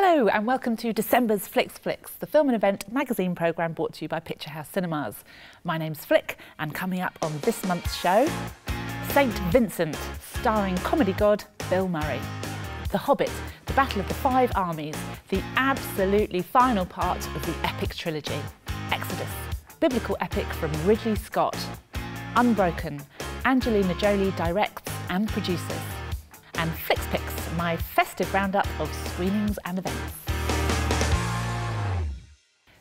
Hello and welcome to December's Flicks, the film and event magazine programme brought to you by Picturehouse Cinemas. My name's Flick, and coming up on this month's show, St Vincent, starring comedy god Bill Murray. The Hobbit, the Battle of the Five Armies, the absolutely final part of the epic trilogy. Exodus, biblical epic from Ridley Scott. Unbroken, Angelina Jolie directs and produces. And Flicks Picks, my festive roundup of screenings and events.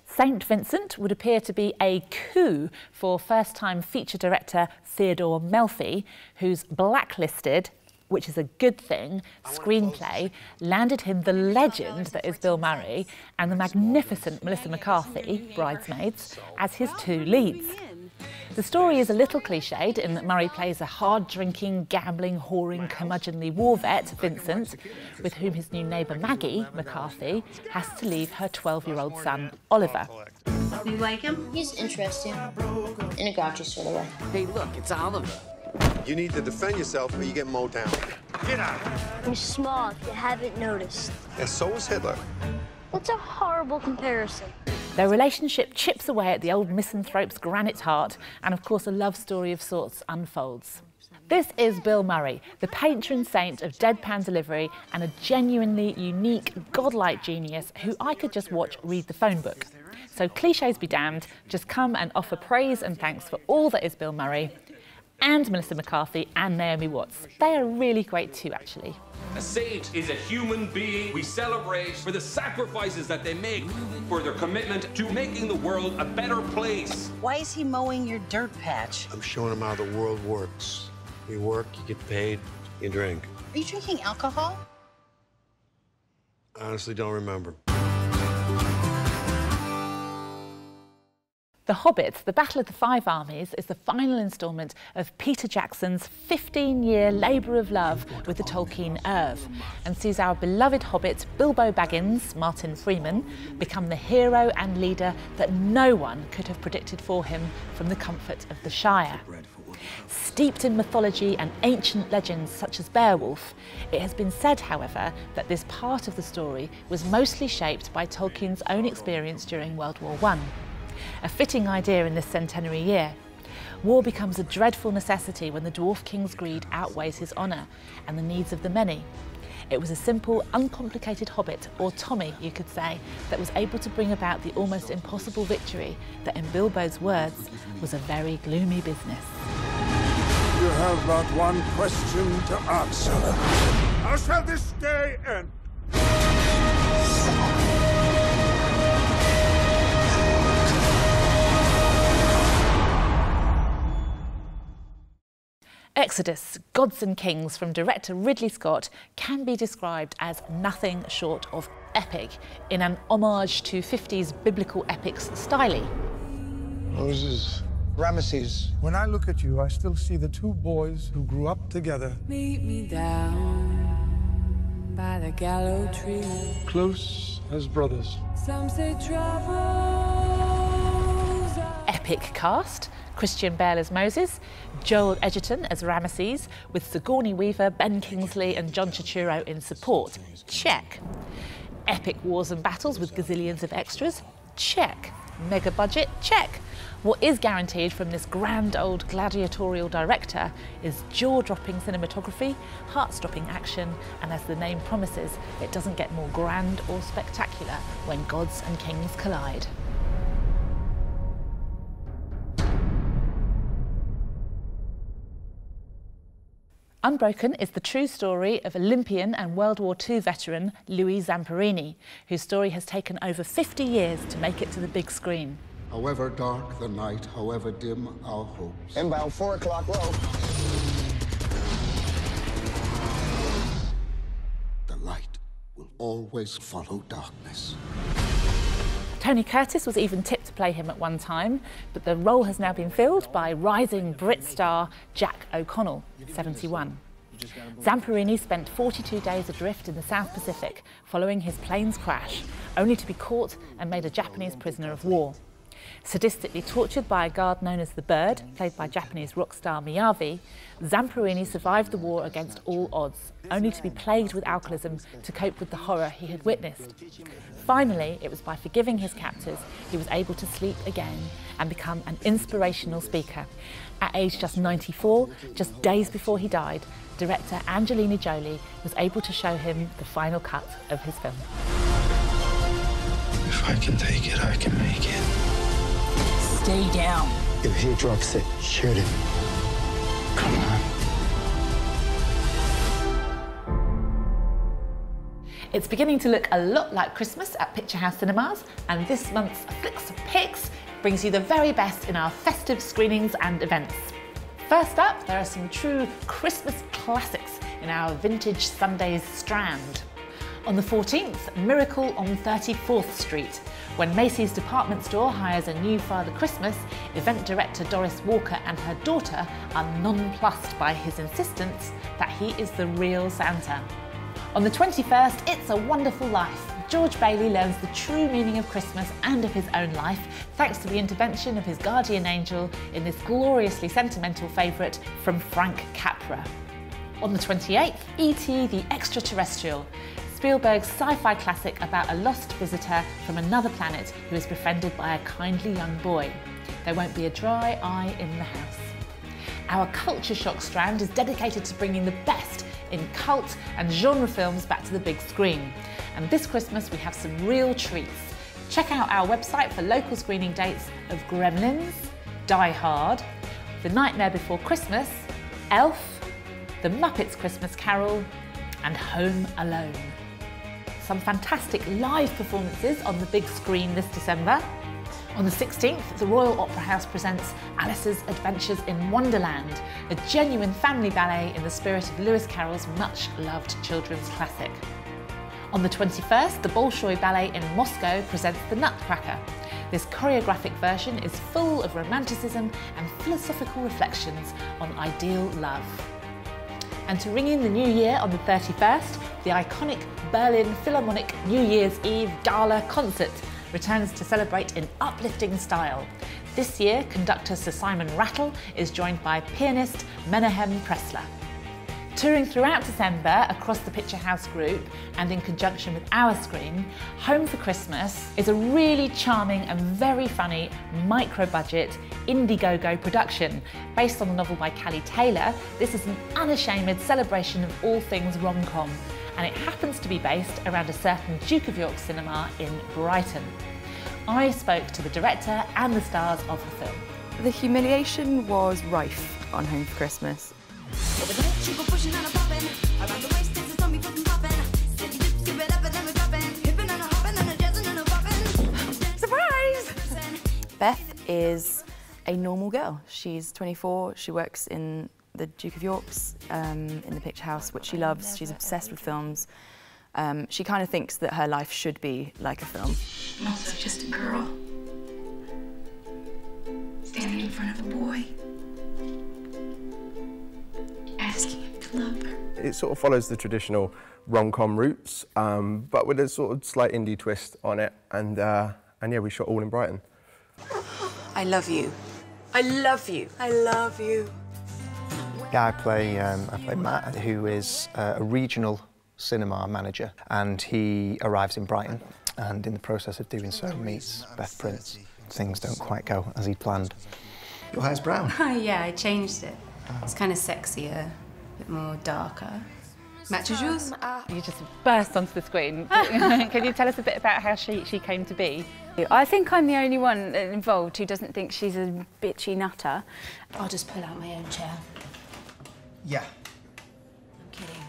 St Vincent would appear to be a coup for first-time feature director Theodore Melfi, whose blacklisted, which is a good thing, screenplay landed him the legend that is Bill Murray and the magnificent Melissa McCarthy, Bridesmaids, as his two leads. The story is a little cliched in that Murray plays a hard-drinking, gambling, whoring, curmudgeonly war vet, Vincent, with whom his new neighbour Maggie, McCarthy, has to leave her 12-year-old son, Oliver. You like him? He's interesting, in a gotcha sort of way. Hey, look, it's Oliver. You need to defend yourself or you get mowed down. Get out! I'm small, if you haven't noticed. And so is Hitler. That's a horrible comparison. Their relationship chips away at the old misanthrope's granite heart, and of course a love story of sorts unfolds. This is Bill Murray, the patron saint of deadpan delivery and a genuinely unique, godlike genius who I could just watch read the phone book. So clichés be damned, just come and offer praise and thanks for all that is Bill Murray, and Melissa McCarthy and Naomi Watts. They are really great too, actually. A saint is a human being we celebrate for the sacrifices that they make, for their commitment to making the world a better place. Why is he mowing your dirt patch? I'm showing him how the world works. You work, you get paid, you drink. Are you drinking alcohol? I honestly don't remember. The Hobbit, the Battle of the Five Armies, is the final instalment of Peter Jackson's 15-year labour of love with the Tolkien Irv, and sees our beloved Hobbit, Bilbo Baggins, Martin Freeman, become the hero and leader that no one could have predicted for him from the comfort of the Shire. Steeped in mythology and ancient legends such as Beowulf, it has been said, however, that this part of the story was mostly shaped by Tolkien's own experience during World War I. A fitting idea in this centenary year. War becomes a dreadful necessity when the Dwarf King's greed outweighs his honour and the needs of the many. It was a simple, uncomplicated hobbit, or Tommy you could say, that was able to bring about the almost impossible victory that, in Bilbo's words, was a very gloomy business. You have but one question to answer. How shall this day end? Exodus, Gods and Kings from director Ridley Scott can be described as nothing short of epic in an homage to 50s biblical epics style. Moses, Ramesses. When I look at you, I still see the two boys who grew up together. Meet me down by the gallow tree. Close as brothers. Some say troubles. Epic cast. Christian Bale as Moses, Joel Edgerton as Ramesses, with Sigourney Weaver, Ben Kingsley and John Turturro in support. Check. Epic wars and battles with gazillions of extras. Check. Mega budget. Check. What is guaranteed from this grand old gladiatorial director is jaw-dropping cinematography, heart-stopping action, and as the name promises, it doesn't get more grand or spectacular when gods and kings collide. Unbroken is the true story of Olympian and World War II veteran Louis Zamperini, whose story has taken over 50 years to make it to the big screen. However dark the night, however dim our hopes. Inbound 4 o'clock row. The light will always follow darkness. Tony Curtis was even tipped to play him at one time, but the role has now been filled by rising Brit star Jack O'Connell, 71. Zamperini spent 42 days adrift in the South Pacific following his plane's crash, only to be caught and made a Japanese prisoner of war. Sadistically tortured by a guard known as the Bird, played by Japanese rock star Miyavi, Zamperini survived the war against all odds, only to be plagued with alcoholism to cope with the horror he had witnessed. Finally, it was by forgiving his captors he was able to sleep again and become an inspirational speaker. At age just 94, just days before he died, director Angelina Jolie was able to show him the final cut of his film. If I can take it, I can make it. Stay down. If he drops it, shoot him. Come on. It's beginning to look a lot like Christmas at Picturehouse cinemas, and this month's Flicks of Picks brings you the very best in our festive screenings and events. First up, there are some true Christmas classics in our Vintage Sundays strand. On the 14th, Miracle on 34th Street. When Macy's department store hires a new Father Christmas, event director Doris Walker and her daughter are nonplussed by his insistence that he is the real Santa. On the 21st, It's a Wonderful Life. George Bailey learns the true meaning of Christmas and of his own life, thanks to the intervention of his guardian angel in this gloriously sentimental favourite from Frank Capra. On the 28th, E.T. the Extra-Terrestrial. Spielberg's sci-fi classic about a lost visitor from another planet who is befriended by a kindly young boy. There won't be a dry eye in the house. Our Culture Shock strand is dedicated to bringing the best in cult and genre films back to the big screen. And this Christmas we have some real treats. Check out our website for local screening dates of Gremlins, Die Hard, The Nightmare Before Christmas, Elf, The Muppets Christmas Carol, and Home Alone. Some fantastic live performances on the big screen this December. On the 16th, the Royal Opera House presents Alice's Adventures in Wonderland, a genuine family ballet in the spirit of Lewis Carroll's much-loved children's classic. On the 21st, the Bolshoi Ballet in Moscow presents The Nutcracker. This choreographic version is full of romanticism and philosophical reflections on ideal love. And to ring in the new year on the 31st, the iconic Berlin Philharmonic New Year's Eve Gala concert returns to celebrate in uplifting style. This year, conductor Sir Simon Rattle is joined by pianist Menahem Pressler. Touring throughout December across the Picturehouse group and in conjunction with our screen, Home for Christmas is a really charming and very funny micro-budget Indiegogo production. Based on the novel by Callie Taylor, this is an unashamed celebration of all things rom-com, and it happens to be based around a certain Duke of York cinema in Brighton. I spoke to the director and the stars of the film. The humiliation was rife on Home for Christmas. Surprise! Beth is a normal girl. She's 24, she works in the Duke of York's, in the Picturehouse, which she loves. She's obsessed with films. She kind of thinks that her life should be like a film. I'm also just a girl, standing in front of a boy, asking him to love her. It sort of follows the traditional rom-com roots, but with a sort of slight indie twist on it, and yeah, we shot all in Brighton. I love you. I love you. I love you. Yeah, I play Matt, who is a regional cinema manager, and he arrives in Brighton, and in the process of doing so meets Beth Prince. Things don't quite go as he planned. Your hair's brown. Yeah, I changed it. It's kind of sexier, a bit more darker. Matches yours? You just burst onto the screen. Can you tell us a bit about how she came to be? I think I'm the only one involved who doesn't think she's a bitchy nutter. I'll just pull out my own chair. Yeah. I'm kidding.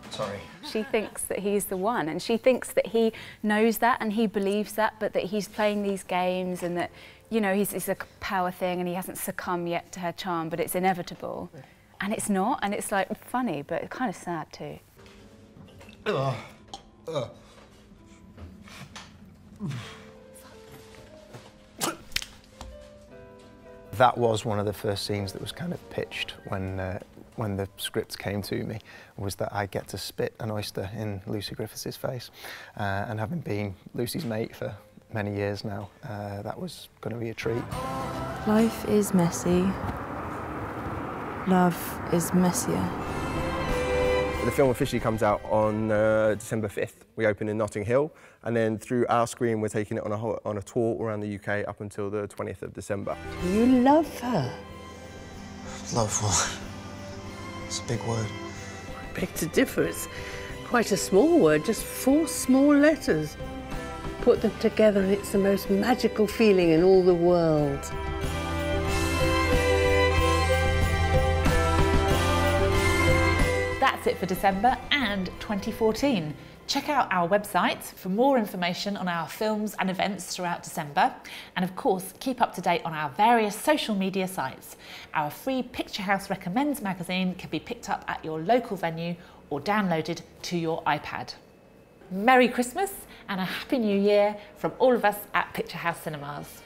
Sorry. She thinks that he's the one, and she thinks that he knows that and he believes that, but that he's playing these games and that, you know, it's a power thing and he hasn't succumbed yet to her charm, but it's inevitable. And it's not, and it's like funny, but it's kind of sad too. That was one of the first scenes that was kind of pitched when the script came to me, was that I get to spit an oyster in Lucy Griffiths' face. And having been Lucy's mate for many years now, that was going to be a treat. Life is messy. Love is messier. The film officially comes out on December 5th. We open in Notting Hill, and then through our screen we're taking it on a tour around the UK up until the 20th of December. You love her? Love, well, it's a big word. Beg to differ, it's quite a small word, just 4 small letters. Put them together and it's the most magical feeling in all the world. That's it for December and 2014. Check out our website for more information on our films and events throughout December. And of course, keep up to date on our various social media sites. Our free Picturehouse Recommends magazine can be picked up at your local venue or downloaded to your iPad. Merry Christmas and a Happy New Year from all of us at Picturehouse Cinemas.